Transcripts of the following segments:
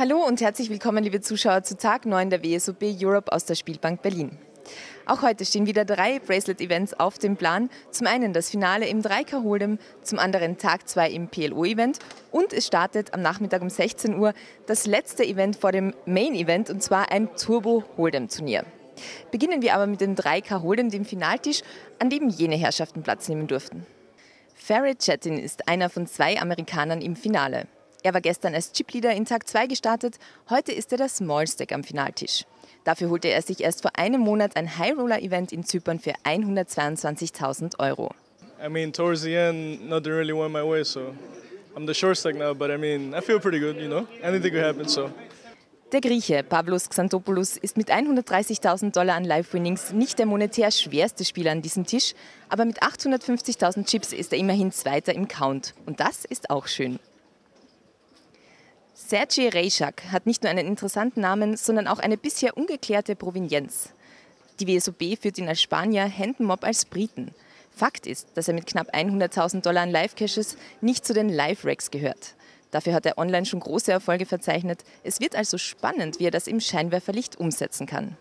Hallo und herzlich willkommen, liebe Zuschauer, zu Tag 9 der WSOP Europe aus der Spielbank Berlin. Auch heute stehen wieder 3 Bracelet-Events auf dem Plan. Zum einen das Finale im 3K Hold'em, zum anderen Tag 2 im PLO-Event und es startet am Nachmittag um 16 Uhr das letzte Event vor dem Main-Event, und zwar ein Turbo Hold'em-Turnier. Beginnen wir aber mit dem 3K Hold'em, dem Finaltisch, an dem jene Herrschaften Platz nehmen durften. Ferret Chetin ist einer von 2 Amerikanern im Finale. Er war gestern als Chipleader in Tag 2 gestartet, heute ist er der Small Stack am Finaltisch. Dafür holte er sich erst vor einem Monat ein High-Roller-Event in Zypern für 122.000 €. I mean, towards the end, nothing really went my way, so I'm the short stack now, but I mean, I feel pretty good, you know, anything could happen, so. Der Grieche Pavlos Xantopoulos ist mit 130.000 $ an Live-Winnings nicht der monetär schwerste Spieler an diesem Tisch, aber mit 850.000 Chips ist er immerhin Zweiter im Count. Und das ist auch schön. Sergej Rejšak hat nicht nur einen interessanten Namen, sondern auch eine bisher ungeklärte Provenienz. Die WSOP führt ihn als Spanier, Händen-Mob als Briten. Fakt ist, dass er mit knapp 100.000 $ an Live-Caches nicht zu den Live-Racks gehört. Dafür hat er online schon große Erfolge verzeichnet. Es wird also spannend, wie er das im Scheinwerferlicht umsetzen kann.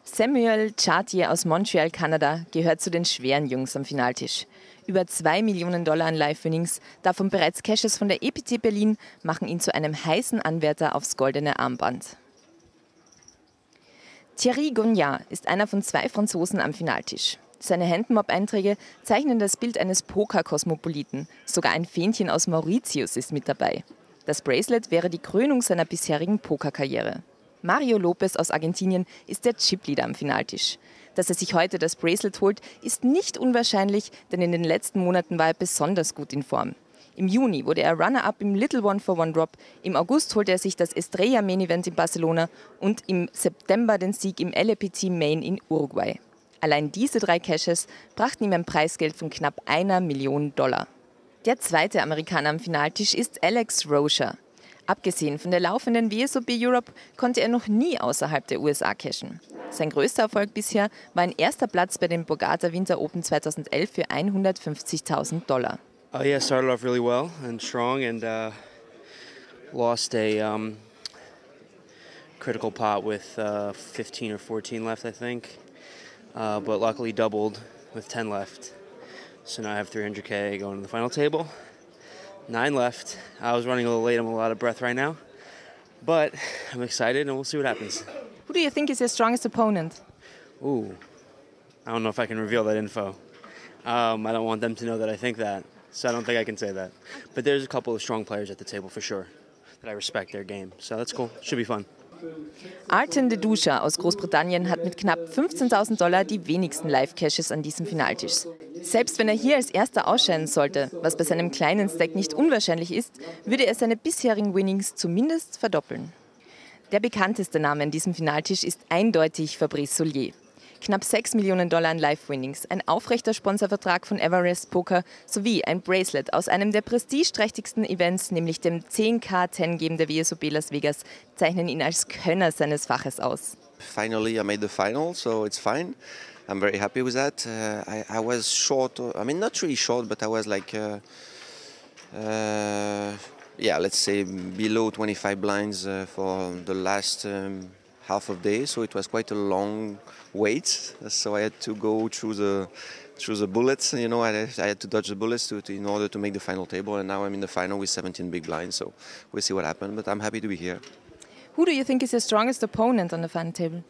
Samuel Chartier aus Montreal, Kanada, gehört zu den schweren Jungs am Finaltisch. Über 2 Millionen $ an Live-Winnings, davon bereits Caches von der EPT Berlin, machen ihn zu einem heißen Anwärter aufs goldene Armband. Thierry Gognard ist einer von 2 Franzosen am Finaltisch. Seine Handmob-Einträge zeichnen das Bild eines Poker-Kosmopoliten. Sogar ein Fähnchen aus Mauritius ist mit dabei. Das Bracelet wäre die Krönung seiner bisherigen Pokerkarriere. Mario Lopez aus Argentinien ist der Chipleader am Finaltisch. Dass er sich heute das Bracelet holt, ist nicht unwahrscheinlich, denn in den letzten Monaten war er besonders gut in Form. Im Juni wurde er Runner-up im Little One for One Drop, im August holte er sich das Estrella Main Event in Barcelona und im September den Sieg im LAPT Main in Uruguay. Allein diese 3 Caches brachten ihm ein Preisgeld von knapp 1 Million $. Der zweite Amerikaner am Finaltisch ist Alex Rocher. Abgesehen von der laufenden WSOP Europe konnte er noch nie außerhalb der USA cashen. Sein größter Erfolg bisher war ein erster Platz bei den Bogota Winter Open 2011 für 150.000 $. Yeah, started off really well and strong and lost a critical pot with 15 or 14 left, I think. But luckily doubled with 10 left. So now I have 300K going to the final table. 9 left. I was running a little late, I'm a lot of breath right now. But I'm excited and we'll see what happens. Who do you think is your strongest opponent? Ooh, I don't know if I can reveal that info. I don't want them to know that I think that, so I don't think I can say that. But there's a couple of strong players at the table for sure, that I respect their game. So that's cool, should be fun. Arten de Dusha aus Großbritannien hat mit knapp 15.000 $ die wenigsten Live-Caches an diesem Finaltisch. Selbst wenn er hier als Erster ausscheiden sollte, was bei seinem kleinen Stack nicht unwahrscheinlich ist, würde er seine bisherigen Winnings zumindest verdoppeln. Der bekannteste Name an diesem Finaltisch ist eindeutig Fabrice Soulier. Knapp 6 Millionen $ an Live-Winnings, ein aufrechter Sponsorvertrag von Everest Poker sowie ein Bracelet aus einem der prestigeträchtigsten Events, nämlich dem 10K 10 Game der WSOP Las Vegas, zeichnen ihn als Könner seines Faches aus. Finally, I made the final, so it's fine. I'm very happy with that. I was short, I mean not really short, but I was like, yeah, let's say below 25 blinds for the last half of day, so it was quite a long wait. So I had to go through the bullets. You know, I had to dodge the bullets in order to make the final table. And now I'm in the final with 17 big blinds. So we'll see what happens. But I'm happy to be here. Who do you think is your strongest opponent on the final table?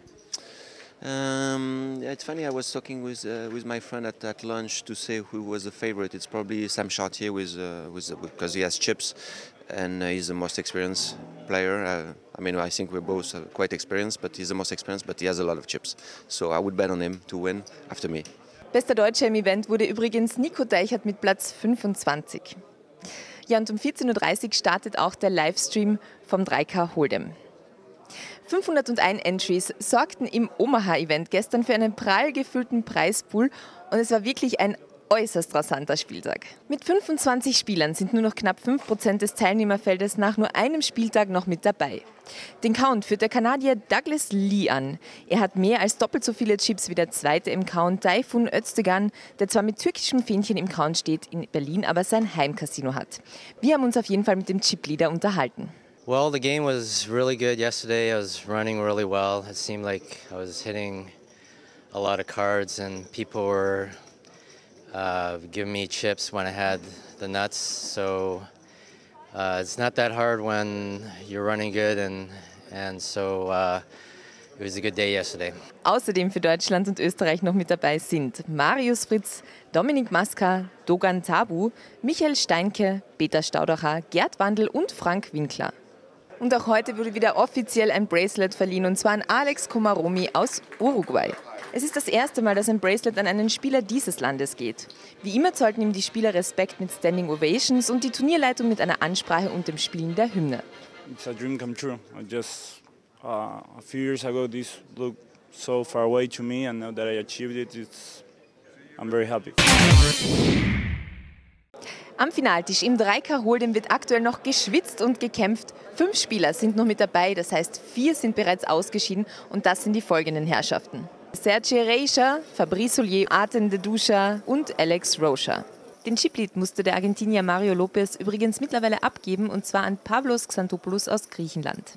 Yeah, it's funny. I was talking with my friend at lunch to say who was the favorite. It's probably Sam Chartier because he has chips, and he's the most experienced player. I mean, I think we're both quite experienced, but he's the most experienced, but he has a lot of chips. So I would bet on him to win after me. Bester Deutscher im Event wurde übrigens Nico Deichert mit Platz 25. Ja, und um 14:30 Uhr startet auch der Livestream vom 3K Hold'em. 501 Entries sorgten im Omaha-Event gestern für einen prall gefüllten Preispool und es war wirklich ein äußerst rasanter Spieltag. Mit 25 Spielern sind nur noch knapp 5% des Teilnehmerfeldes nach nur einem Spieltag noch mit dabei. Den Count führt der Kanadier Douglas Lee an. Er hat mehr als doppelt so viele Chips wie der Zweite im Count, Tayfun Öztegan, der zwar mit türkischem Fähnchen im Count steht, in Berlin aber sein Heimcasino hat. Wir haben uns auf jeden Fall mit dem Chipleader unterhalten. Well, the game was really good yesterday. I was running really well. It seemed like I was hitting a lot of cards and people were giving me chips when I had the nuts. So it's not that hard when you're running good and so it was a good day yesterday. Außerdem für Deutschland und Österreich noch mit dabei sind Marius Fritz, Dominik Maska, Dogan Tabu, Michael Steinke, Peter Staudacher, Gerd Wandl und Frank Winkler. Und auch heute wurde wieder offiziell ein Bracelet verliehen, und zwar an Alex Komaromi aus Uruguay. Es ist das erste Mal, dass ein Bracelet an einen Spieler dieses Landes geht. Wie immer zollten ihm die Spieler Respekt mit Standing Ovations und die Turnierleitung mit einer Ansprache und dem Spielen der Hymne. It's a dream come true. A few years ago, this looked so far away to me, and now that I achieved it, I'm very happy. Am Finaltisch im 3K-Hold'em wird aktuell noch geschwitzt und gekämpft. 5 Spieler sind noch mit dabei, das heißt 4 sind bereits ausgeschieden, und das sind die folgenden Herrschaften: Serge Reicha, Fabrice Ollier, Arten de Duscha und Alex Rocha. Den Chiplead musste der Argentinier Mario Lopez übrigens mittlerweile abgeben, und zwar an Pavlos Xantopoulos aus Griechenland.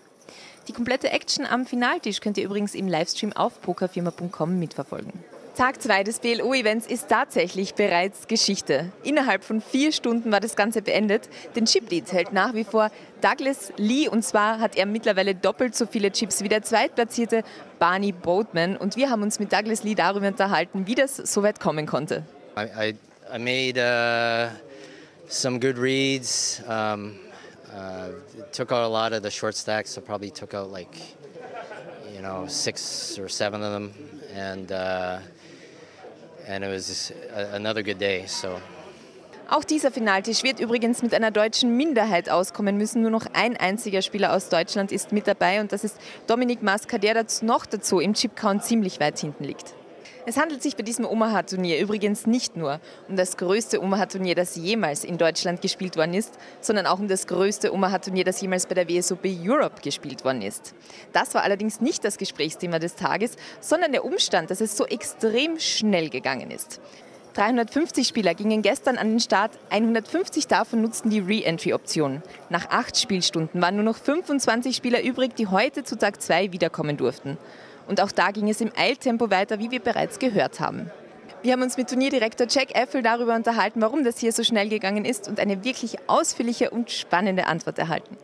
Die komplette Action am Finaltisch könnt ihr übrigens im Livestream auf pokerfirma.com mitverfolgen. Tag 2 des BLO-Events ist tatsächlich bereits Geschichte. Innerhalb von 4 Stunden war das Ganze beendet. Den Chiplead hält nach wie vor Douglas Lee, und zwar hat er mittlerweile doppelt so viele Chips wie der zweitplatzierte Barney Boatman. Und wir haben uns mit Douglas Lee darüber unterhalten, wie das so weit kommen konnte. I made some good reads. Took out a lot of the short stacks, so probably took out 6 or 7 of them, and it was another good day. So. Auch dieser Finaltisch wird übrigens mit einer deutschen Minderheit auskommen müssen. Nur noch ein einziger Spieler aus Deutschland ist mit dabei, und das ist Dominik Maska, der noch dazu im Chip-Count ziemlich weit hinten liegt. Es handelt sich bei diesem Omaha-Turnier übrigens nicht nur um das größte Omaha-Turnier, das jemals in Deutschland gespielt worden ist, sondern auch um das größte Omaha-Turnier, das jemals bei der WSOP Europe gespielt worden ist. Das war allerdings nicht das Gesprächsthema des Tages, sondern der Umstand, dass es so extrem schnell gegangen ist. 350 Spieler gingen gestern an den Start, 150 davon nutzten die Re-Entry-Option. Nach 8 Spielstunden waren nur noch 25 Spieler übrig, die heute zu Tag 2 wiederkommen durften. Und auch da ging es im Eiltempo weiter, wie wir bereits gehört haben. Wir haben uns mit Turnierdirektor Jack Effel darüber unterhalten, warum das hier so schnell gegangen ist, und eine wirklich ausführliche und spannende Antwort erhalten.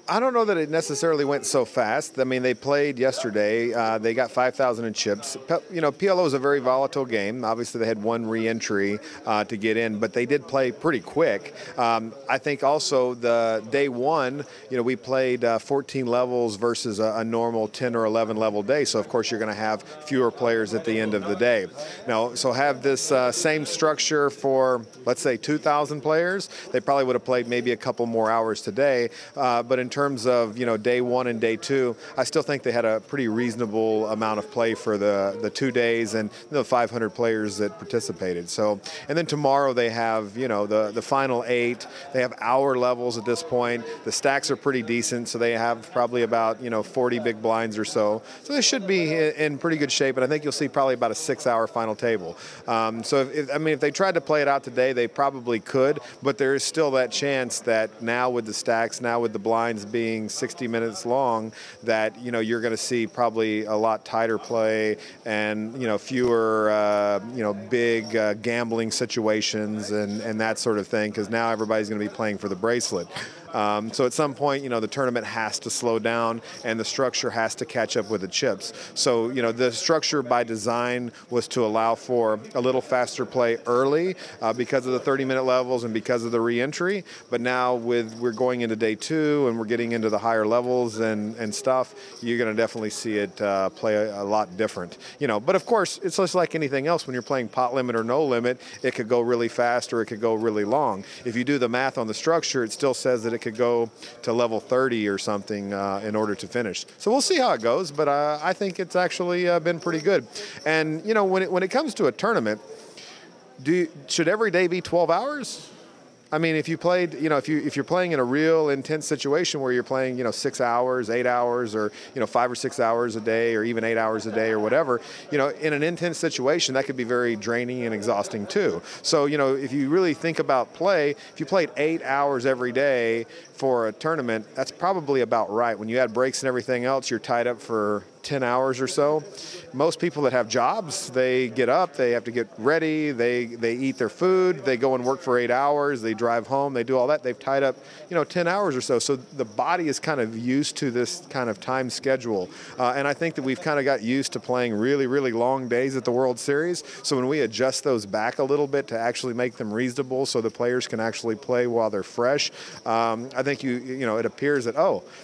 I don't know that it necessarily went so fast. I mean, they played yesterday. They got 5,000 in chips. PLO is a very volatile game. Obviously, they had one re-entry to get in, but they did play pretty quick. I think also the day one, we played 14 levels versus a normal 10 or 11 level day. So, of course, you're going to have fewer players at the end of the day. Now, so have this same structure for, let's say, 2,000 players. They probably would have played maybe a couple more hours today. But in terms of day 1 and day 2, I still think they had a pretty reasonable amount of play for the 2 days and the 500 players that participated. So, and then tomorrow they have the final 8. They have hour levels at this point. The stacks are pretty decent, so they have probably about 40 big blinds or so. So they should be in pretty good shape, and I think you'll see probably about a 6-hour final table. So if they tried to play it out today, they probably could, but there is still that chance that now with the stacks, now with the blinds being 60 minutes long, that you're going to see probably a lot tighter play and fewer big gambling situations and that sort of thing, because now everybody's going to be playing for the bracelet. So at some point, the tournament has to slow down and the structure has to catch up with the chips. So, the structure by design was to allow for a little faster play early because of the 30-minute levels and because of the re-entry. But now we're going into day 2 and we're getting into the higher levels and stuff, you're going to definitely see it play a lot different. But of course, it's just like anything else. When you're playing pot limit or no limit, it could go really fast or it could go really long. If you do the math on the structure, it still says that it could go to level 30 or something in order to finish. So we'll see how it goes, but I think it's actually been pretty good. And when it comes to a tournament, should every day be 12 hours? I mean, if you played, if you're playing in a real intense situation where you're playing, 6 hours, 8 hours, or 5 or 6 hours a day, or even 8 hours a day, or whatever, in an intense situation, that could be very draining and exhausting too. So, if you really think about play, if you played 8 hours every day for a tournament, that's probably about right. When you add breaks and everything else, you're tied up for 10 hours or so. Most people that have jobs, they get up, they have to get ready, they eat their food, they go and work for 8 hours, they drive home, they do all that. They've tied up, 10 hours or so. So the body is kind of used to this kind of time schedule. And I think that we've kind of got used to playing really, really long days at the World Series. So when we adjust those back a little bit to actually make them reasonable so the players can actually play while they're fresh, I think it appears that,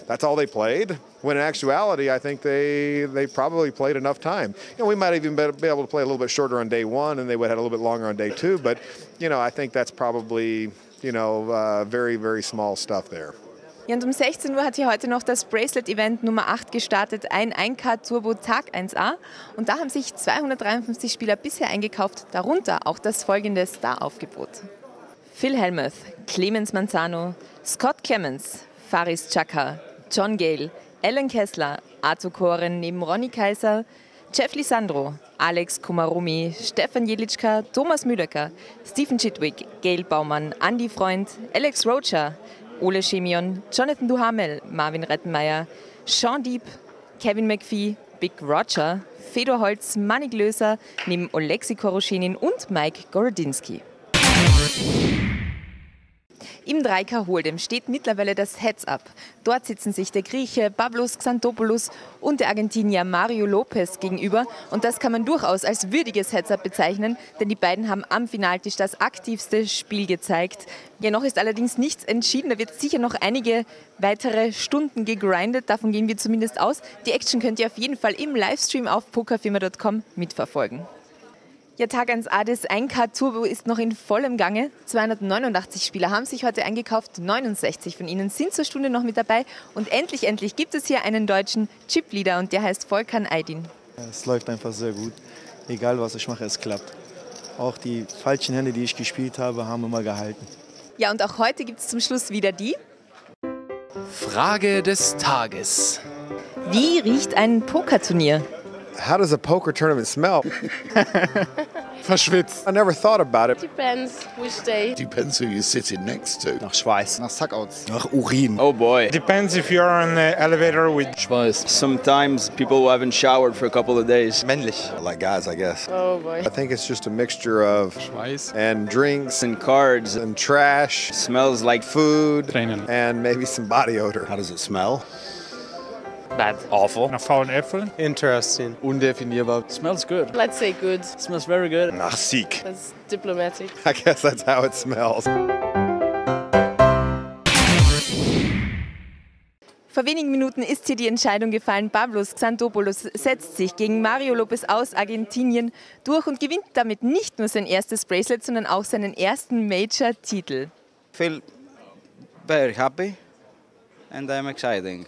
that's all they played. When in actuality, I think they probably played enough time. We might even be able to play a little bit shorter on day one, and they would have a little bit longer on day two. But, I think that's probably, very, very small stuff there. Ja, und um 16 Uhr hat hier heute noch das Bracelet-Event Nummer 8 gestartet, ein 1K-Turbo Tag 1A. Und da haben sich 253 Spieler bisher eingekauft, darunter auch das folgende Star-Aufgebot. Phil Hellmuth, Clemens Manzano, Scott Clemens, Faris Chaka, John Gale, Alan Kessler, Arthur Koren neben Ronny Kaiser, Jeff Lisandro, Alex Komarumi, Stefan Jelitschka, Thomas Müdecker, Stephen Chitwick, Gail Baumann, Andy Freund, Alex Rocha, Ole Schemion, Jonathan Duhamel, Marvin Rettenmeier, Sean Deep, Kevin McPhee, Big Roger, Fedor Holz, Manny Glöser, neben Oleksi Koroschinin und Mike Gorodinski. Im 3K Hold'em steht mittlerweile das Heads-Up. Dort sitzen sich der Grieche Pavlos Xantopoulos und der Argentinier Mario Lopez gegenüber. Und das kann man durchaus als würdiges Heads-Up bezeichnen, denn die beiden haben am Finaltisch das aktivste Spiel gezeigt. Ja, noch ist allerdings nichts entschieden. Da wird sicher noch einige weitere Stunden gegrindet. Davon gehen wir zumindest aus. Die Action könnt ihr auf jeden Fall im Livestream auf pokerfirma.com mitverfolgen. Ja, Tag 1A des 1K Turbo ist noch in vollem Gange. 289 Spieler haben sich heute eingekauft, 69 von ihnen sind zur Stunde noch mit dabei. Und endlich gibt es hier einen deutschen Chipleader und der heißt Volkan Aydin. Es läuft einfach sehr gut. Egal was ich mache, es klappt. Auch die falschen Hände, die ich gespielt habe, haben immer gehalten. Ja, und auch heute gibt es zum Schluss wieder die Frage des Tages. Wie riecht ein Pokerturnier? How does a poker tournament smell? Verschwitzt. I never thought about it. Depends which day. Depends who you're sitting next to. Nach Schweiß. Nach Suckouts. Nach Urin. Oh boy. Depends if you're on the elevator with Schweiß. Sometimes people who haven't showered for a couple of days. Männlich. Like guys, I guess. Oh boy. I think it's just a mixture of Schweiß. And drinks And cards. and trash. Smells like food. Tränen. And maybe some body odor. How does it smell? bad. Awful. Nach faulen Äpfeln. Interesting. Undefinierbar. Smells good. Let's say good. Smells very good. Nach Sieg. That's diplomatic. I guess that's how it smells. Vor wenigen Minuten ist hier die Entscheidung gefallen. Pavlos Xantopoulos setzt sich gegen Mario Lopez aus Argentinien durch und gewinnt damit nicht nur sein erstes Bracelet, sondern auch seinen ersten Major-Titel. Feel very happy and I'm excited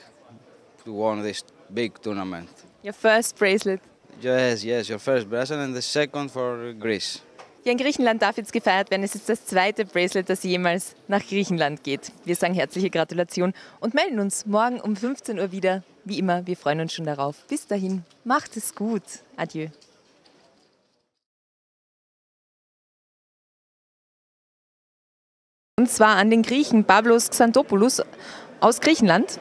to win this big tournament. Your first bracelet. Yes, your first bracelet and the second for Greece. Ja, in Griechenland darf jetzt gefeiert werden. Es ist das zweite Bracelet, das jemals nach Griechenland geht. Wir sagen herzliche Gratulation und melden uns morgen um 15 Uhr wieder. Wie immer, wir freuen uns schon darauf. Bis dahin, macht es gut. Adieu. Und zwar an den Griechen Pavlos Xantopoulos aus Griechenland.